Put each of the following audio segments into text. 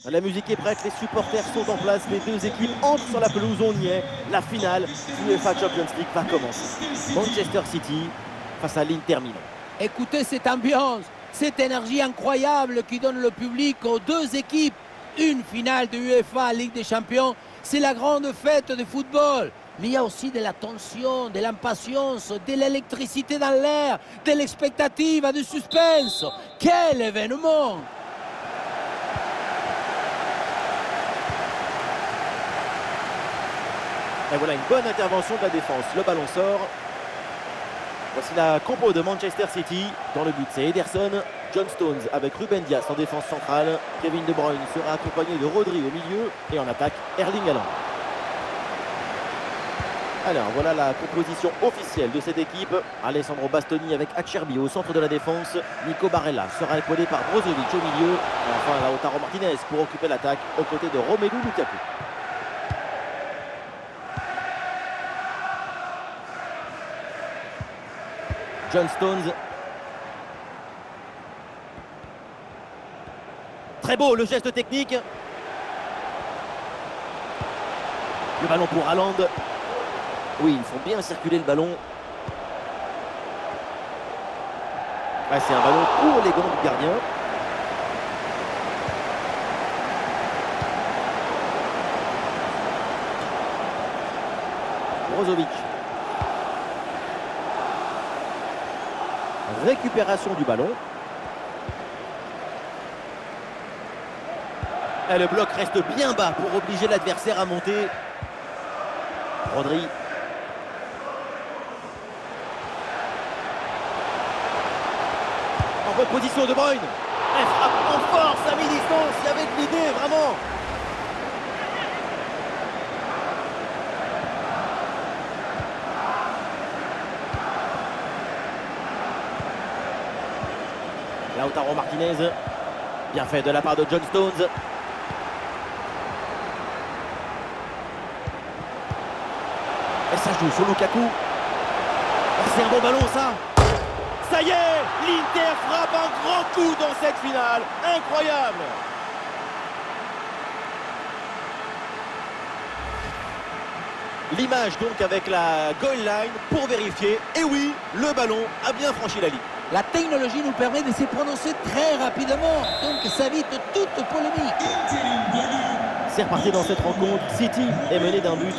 La musique est prête, les supporters sont en place, les deux équipes entrent sur la pelouse, on y est. La finale du UEFA Champions League va commencer. Manchester City face à l'Inter Milan. Écoutez cette ambiance, cette énergie incroyable qui donne le public aux deux équipes. Une finale de UEFA Ligue des Champions, c'est la grande fête du football. Mais il y a aussi de la tension, de l'impatience, de l'électricité dans l'air, de l'expectative, du suspense. Quel événement! Et voilà une bonne intervention de la défense. Le ballon sort. Voici la compo de Manchester City. Dans le but, c'est Ederson, John Stones avec Ruben Dias en défense centrale. Kevin De Bruyne sera accompagné de Rodri au milieu. Et en attaque, Erling Haaland. Alors, voilà la composition officielle de cette équipe. Alessandro Bastoni avec Acerbi au centre de la défense. Nico Barella sera épaulé par Brozovic au milieu. Et enfin, Lautaro Martinez pour occuper l'attaque aux côtés de Romelu Lukaku. John Stones. Très beau le geste technique. Le ballon pour Haaland. Oui, ils font bien circuler le ballon. C'est un ballon pour les gants du gardien. Brozovic. Récupération du ballon. Et le bloc reste bien bas pour obliger l'adversaire à monter. Rodri. En reposition De Bruyne. Elle frappe en force à mi-distance. Il y avait de l'idée, vraiment. Lautaro Martinez. Bien fait de la part de John Stones. Et ça joue sur Lukaku. C'est un bon ballon ça. Ça y est, l'Inter frappe un grand coup dans cette finale. Incroyable. L'image donc avec la goal line pour vérifier. Et oui, le ballon a bien franchi la ligne. La technologie nous permet de se prononcer très rapidement, donc ça évite toute polémique. C'est reparti dans cette rencontre. City est mené d'un but.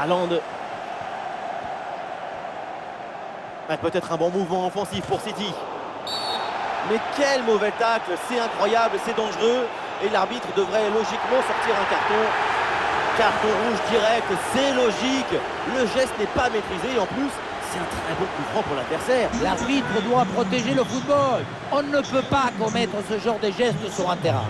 Haaland. Peut-être un bon mouvement offensif pour City. Mais quel mauvais tacle, c'est incroyable, c'est dangereux. Et l'arbitre devrait logiquement sortir un carton. Carton rouge direct, c'est logique. Le geste n'est pas maîtrisé et en plus, c'est un très bon coup franc pour l'adversaire. L'arbitre doit protéger le football. On ne peut pas commettre ce genre de gestes sur un terrain.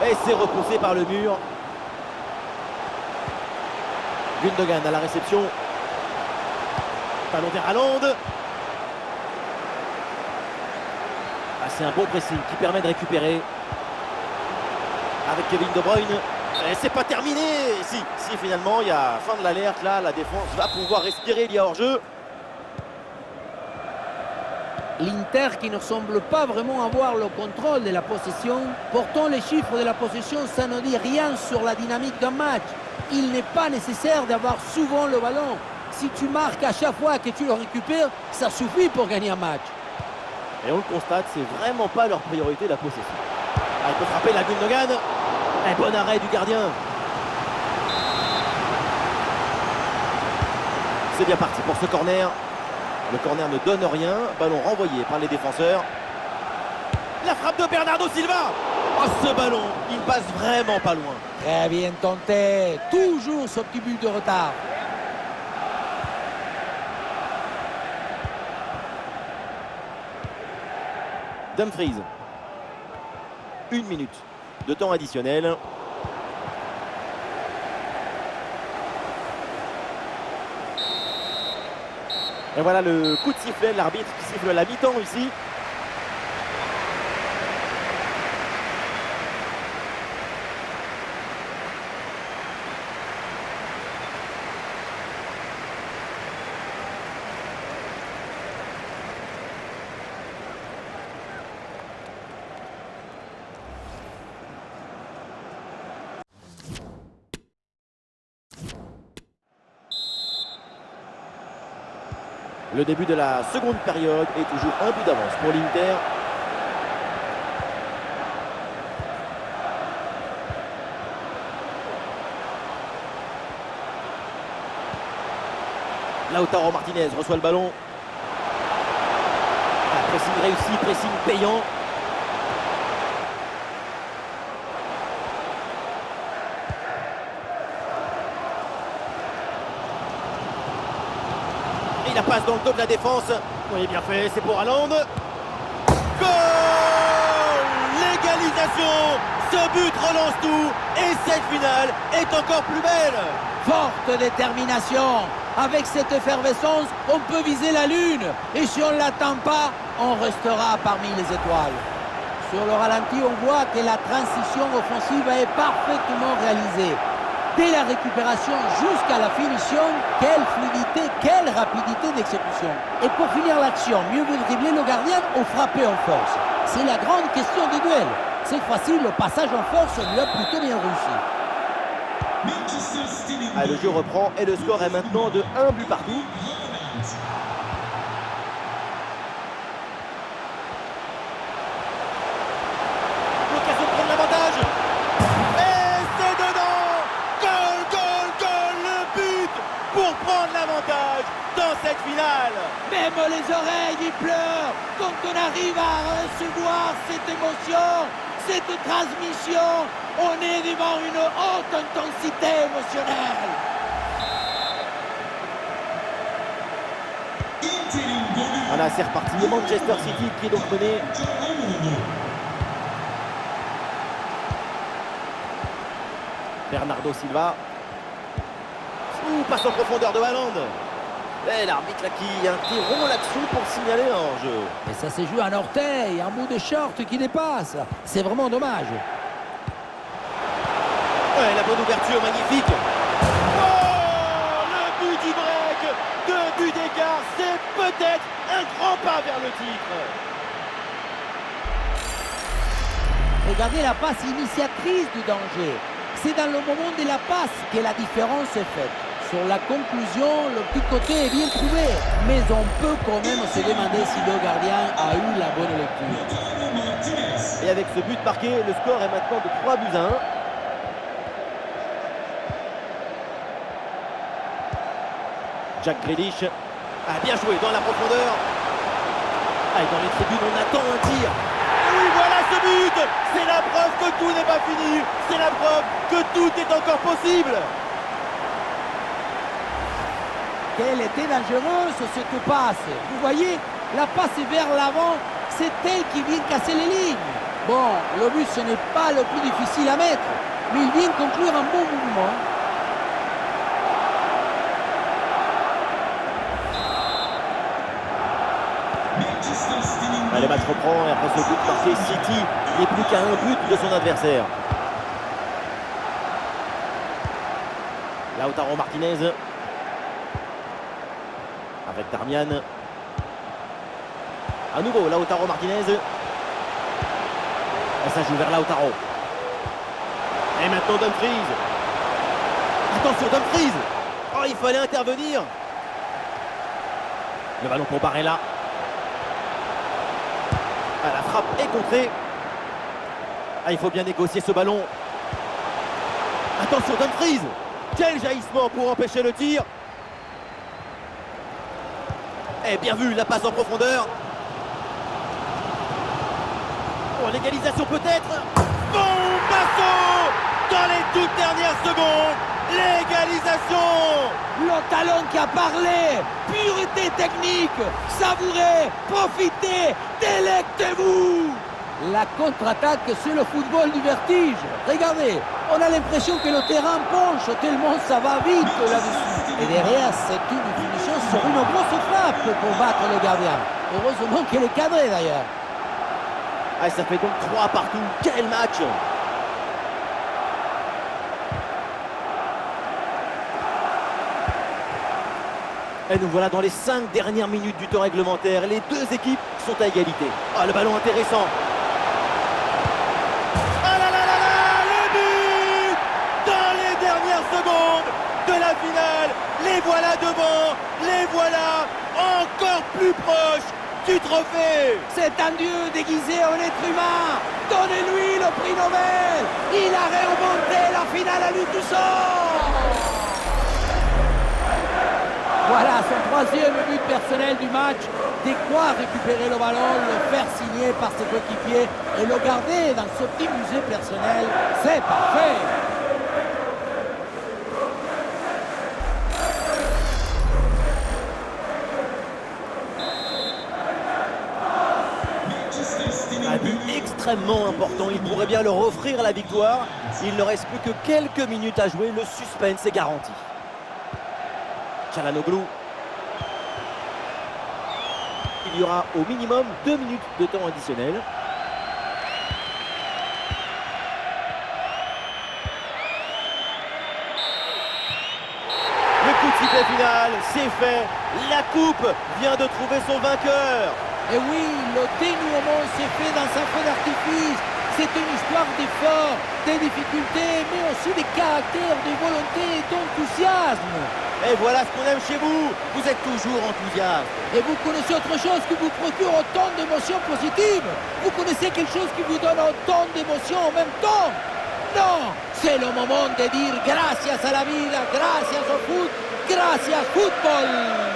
Et c'est repoussé par le mur. Gundogan à la réception. Ballon vers Haaland. C'est un bon pressing qui permet de récupérer. Avec Kevin De Bruyne. Et c'est pas terminé. Si finalement il y a fin de l'alerte là, la défense va pouvoir respirer, il y a hors-jeu. L'Inter qui ne semble pas vraiment avoir le contrôle de la possession. Pourtant, les chiffres de la possession, ça ne dit rien sur la dynamique d'un match. Il n'est pas nécessaire d'avoir souvent le ballon. Si tu marques à chaque fois que tu le récupères, ça suffit pour gagner un match. Et on le constate, c'est vraiment pas leur priorité la possession. Il peut frapper la Gundogan. Un bon arrêt du gardien. C'est bien parti pour ce corner. Le corner ne donne rien. Ballon renvoyé par les défenseurs. La frappe de Bernardo Silva. Oh, ce ballon, il passe vraiment pas loin. Très bien tenté. Toujours ce petit but de retard. Dumfries. 1 minute de temps additionnel. Et voilà le coup de sifflet, l'arbitre qui siffle la mi-temps ici. Le début de la seconde période est toujours un but d'avance pour l'Inter. Lautaro Martinez reçoit le ballon. Pressing réussi, pressing payant. Et la passe dans le dos de la défense. Oui, bien fait, c'est pour Haaland. Goal! L'égalisation! Ce but relance tout et cette finale est encore plus belle. Forte détermination. Avec cette effervescence, on peut viser la lune. Et si on ne l'attend pas, on restera parmi les étoiles. Sur le ralenti, on voit que la transition offensive est parfaitement réalisée. Dès la récupération jusqu'à la finition, quelle fluidité, quelle rapidité d'exécution. Et pour finir l'action, mieux vaut dribbler le gardien ou frapper en force. C'est la grande question du duel. Cette fois-ci, le passage en force lui a plutôt bien réussi. Le jeu reprend et le score est maintenant de 1 but partout. L'occasion de prendre l'avantage. Et c'est dedans. Goal, goal, goal, le but pour prendre l'avantage dans cette finale. Même les oreilles y pleurent quand on arrive à recevoir cette émotion, cette transmission. On est devant une haute intensité émotionnelle. Voilà, c'est reparti. Manchester City qui est donc mené. Bernardo Silva. Passe en profondeur de Haaland. Et l'arbitre là qui interrompt l'action pour signaler un hors-jeu. Et ça s'est joué à un orteil, un bout de short qui dépasse. C'est vraiment dommage. Ouais, la bonne ouverture, magnifique. Oh, le but du break. 2 buts d'écart, c'est peut-être un grand pas vers le titre. Regardez la passe initiatrice du danger. C'est dans le moment de la passe que la différence est faite. Sur la conclusion, le petit côté est bien trouvé. Mais on peut quand même se demander si le gardien a eu la bonne lecture. Et avec ce but marqué, le score est maintenant de 3 buts à 1. Jack Grealish a bien joué dans la profondeur. Et dans les tribunes, on attend un tir. Et oui, voilà ce but. C'est la preuve que tout n'est pas fini. C'est la preuve que tout est encore possible. Quelle était dangereuse cette passe. Vous voyez, la passe est vers l'avant. C'est elle qui vient casser les lignes. Bon, le but, ce n'est pas le plus difficile à mettre. Mais il vient conclure un bon mouvement. Le match reprend et après ce but marqué, City n'est plus qu'à un but de son adversaire. Lautaro Martinez avec Darmian. À nouveau Lautaro Martinez. Et ça joue vers Lautaro. Et maintenant Dumfries. Attention Dumfries. Oh, il fallait intervenir. Le ballon pour Barella. La frappe est contrée. Il faut bien négocier ce ballon. Attention Dumfries. Quel jaillissement pour empêcher le tir. Et bien vu, la passe en profondeur. Oh, l'égalisation peut-être. Bon, Basso. Dans les toutes dernières secondes. L'égalisation. Le talon qui a parlé. Pureté technique. Savourez. Profitez. Délectez-vous. La contre-attaque, c'est le football du vertige. Regardez, on a l'impression que le terrain penche tellement ça va vite là-dessus. Et derrière, c'est une finition sur une grosse frappe pour battre le gardien. Heureusement qu'elle est cadrée d'ailleurs. Ah, ça fait donc 3 partout. Quel match! Et nous voilà dans les 5 dernières minutes du temps réglementaire. Les deux équipes sont à égalité. Ah, le ballon intéressant. Ah là là là là, le but! Dans les dernières secondes de la finale, les voilà devant, les voilà encore plus proches du trophée. C'est un dieu déguisé en être humain. Donnez-lui le prix Nobel. Il a remonté la finale à lui tout seul. Voilà son troisième but personnel du match. De quoi récupérer le ballon, le faire signer par ses coéquipiers et le garder dans ce petit musée personnel. C'est parfait. Un but extrêmement important, il pourrait bien leur offrir la victoire. Il ne reste plus que quelques minutes à jouer, le suspense est garanti. Çalhanoğlu. Il y aura au minimum 2 minutes de temps additionnel. Le coup de sifflet final, c'est fait. La coupe vient de trouver son vainqueur. Et oui, le dénouement s'est fait dans un feu d'artifice. C'est une histoire d'efforts, des difficultés, mais aussi des caractères, de volonté et d'enthousiasme. Et voilà ce qu'on aime chez vous. Vous êtes toujours enthousiaste. Et vous connaissez autre chose qui vous procure autant d'émotions positives? Vous connaissez quelque chose qui vous donne autant d'émotions en même temps? Non, c'est le moment de dire gracias a la vida, gracias au foot, gracias football.